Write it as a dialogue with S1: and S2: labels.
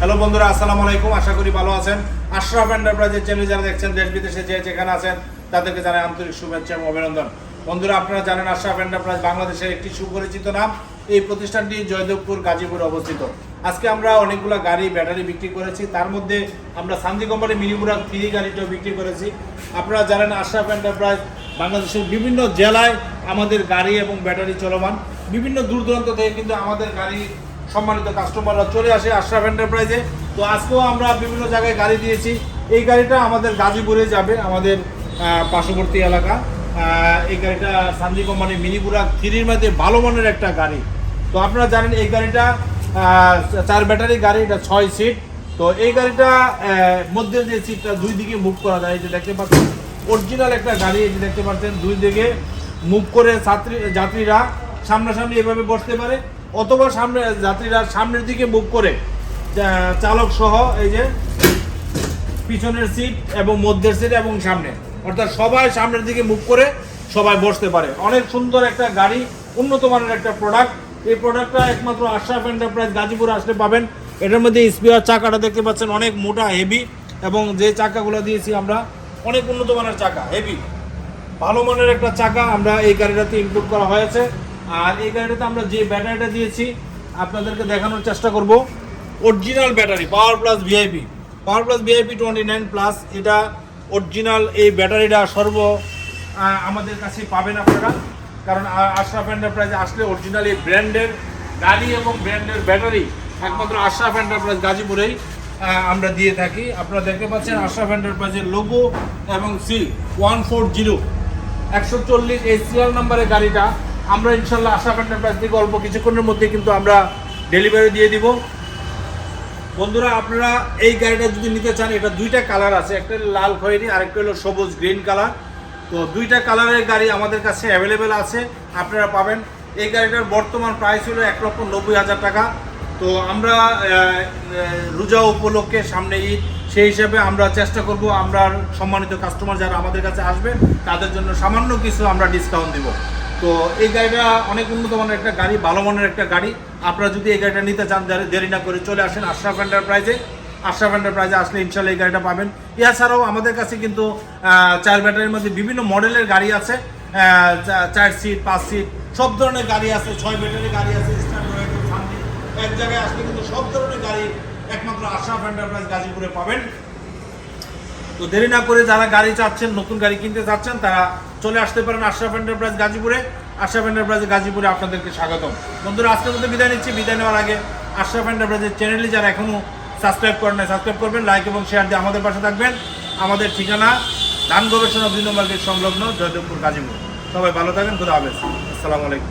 S1: Hello বন্ধুরা, আসসালামু আলাইকুম। আশা করি ভালো আছেন। আশরাফ এন্টারপ্রাইজের চ্যানেল যারা দেখছেন দেশ বিদেশে যে যেখানে আছেন তাদেরকে জানাই আন্তরিক শুভেচ্ছা এবং অভিনন্দন। বন্ধুরা, আপনারা জানেন আশরাফ এন্টারপ্রাইজ বাংলাদেশের একটি সুপরিচিত নাম। এই প্রতিষ্ঠানটি জয়দেবপুর গাজীপুরে অবস্থিত। আজকে আমরা অনেকগুলো গাড়ি ব্যাটারি বিক্রি করেছি, তার মধ্যে আমরা সানজি কোম্পানি মিনি বুরাক 3 গাড়িটাও বিক্রি করেছি। আপনারা জানেন আশরাফ এন্টারপ্রাইজ বাংলাদেশের বিভিন্ন জেলায় আমাদের গাড়ি এবং ব্যাটারি চলমান। বিভিন্ন দূর দূরান্ত থেকে কিন্তু আমাদের গাড়ি সম্মানিত কাস্টমাররা চলে আসে আশরাফ এন্টারপ্রাইজে। তো আজকেও আমরা বিভিন্ন জায়গায় গাড়ি দিয়েছি। এই গাড়িটা আমাদের গাজীপুরে যাবে, আমাদের পার্শ্ববর্তী এলাকা। এই গাড়িটা সানজি কোম্পানি মিনি বুরাক 3-র মধ্যে ভালো মানের একটা গাড়ি। তো আপনারা জানেন এই গাড়িটা 4 ব্যাটারি গাড়ি, এটা 6 সিট। তো এই গাড়িটা মধ্যে যে সিটটা 2 দিকে মুভ করা যায়, এই যে দেখতে পাচ্ছেন অরিজিনাল একটা গাড়ি। এই যে দেখতে পাচ্ছেন 2 দিকে মুভ করে যাত্রীরা সামনাসামনি এভাবে বসতে পারে, অথবা যাত্রীরা সামনের দিকে মুভ করে চালক সহ এই যে পিছনের সিট এবং মধ্যের সিট এবং সামনে, অর্থাৎ সবাই সামনের দিকে মুভ করে সবাই বসতে পারে। অনেক সুন্দর একটা গাড়ি, উন্নত মানের একটা প্রোডাক্ট। এই প্রোডাক্টটা একমাত্র আশরাফ এন্টারপ্রাইজ গাজীপুর আসলে পাবেন। এটার মধ্যে স্পেয়ার চাকাটা দেখতে পাচ্ছেন অনেক মোটা হেভি, এবং যে চাকাগুলো দিয়েছি আমরা অনেক উন্নত মানের চাকা, হেভি ভালো মানের একটা চাকা আমরা এই গাড়িটাতে ইনক্লুড করা হয়েছে। আর এই গাড়িটাতে আমরা যে ব্যাটারিটা দিয়েছি আপনাদেরকে দেখানোর চেষ্টা করব। Original battery power plus VIP 29+। এটা অরিজিনাল এই ব্যাটারিটা আমাদের কাছে পাবেন আপনারা, কারণ আশরাফ এন্টারপ্রাইজে আসলে অরিজিনাল এই ব্র্যান্ডের গাড়ি এবং ব্র্যান্ডের ব্যাটারি একমাত্র আশরাফ এন্টারপ্রাইজ গাজীপুরেই আমরা দিয়ে থাকি। আপনারা দেখতে পাচ্ছেন আশরাফ এন্টারপ্রাইজের লোগো এবং সিল 140 140 এই সিরিয়াল নাম্বারের গাড়িটা আমরা ইনশাল্লাহ আশরাফ এন্টারপ্রাইজ থেকে অল্প কিছুক্ষণের মধ্যে কিন্তু আমরা ডেলিভারি দিয়ে দিব। বন্ধুরা, আপনারা এই গাড়িটা যদি নিতে চান, এটা 2টা কালার আছে, একটা লাল খয়েরি আর একটা হলো সবুজ গ্রিন কালার। তো 2টা কালারের গাড়ি আমাদের কাছে অ্যাভেলেবেল আছে, আপনারা পাবেন। এই গাড়িটার বর্তমান প্রাইস হলো 1,90,000 টাকা। তো আমরা রোজা উপলক্ষে সামনে ঈদ, সেই হিসাবে আমরা চেষ্টা করব আমরা সম্মানিত কাস্টমার যারা আমাদের কাছে আসবে তাদের জন্য সামান্য কিছু আমরা ডিসকাউন্ট দিব। তো এই গাড়িটা অনেক উন্নত মানের একটা গাড়ি, ভালো মানের একটা গাড়ি। আপনারা যদি এই গাড়িটা নিতে চান, দেরি না করে চলে আসেন আশরাফ এন্টারপ্রাইজে। আশরাফ এন্টারপ্রাইজে আসলে ইনশাল্লাহ এই গাড়িটা পাবেন। এছাড়াও আমাদের কাছে কিন্তু 4 ব্যাটারির মধ্যে বিভিন্ন মডেলের গাড়ি আছে, 4 সিট 5 সিট সব ধরনের গাড়ি আছে, 6 ব্যাটারির গাড়ি আছে। এক জায়গায় আসলে কিন্তু সব ধরনের গাড়ি একমাত্র আশরাফ এন্টারপ্রাইজ গাজীপুরে পাবেন। তো দেরি না করে যারা গাড়ি চাচ্ছেন, নতুন গাড়ি কিনতে চাচ্ছেন, তারা চলে আসতে পারেন আশরাফ এন্টারপ্রাইজ গাজীপুরে। আশরাফ এন্টারপ্রাইজ গাজীপুরে আপনাদেরকে স্বাগতম। বন্ধুরা, আজকের মধ্যে বিদায় নিচ্ছি। বিদায় নেওয়ার আগে আশরাফ এন্টারপ্রাইজের চ্যানেলটি যারা এখনও সাবস্ক্রাইব করেন না, সাবস্ক্রাইব করবেন, লাইক এবং শেয়ার দিয়ে আমাদের পাশে থাকবেন। আমাদের ঠিকানা ধান গবেষণা 2 নম্বর গেট সংলগ্ন, জয়দেবপুর গাজীপুর। সবাই ভালো থাকেন, খুদা হাফেজ, আসসালামু আলাইকুম।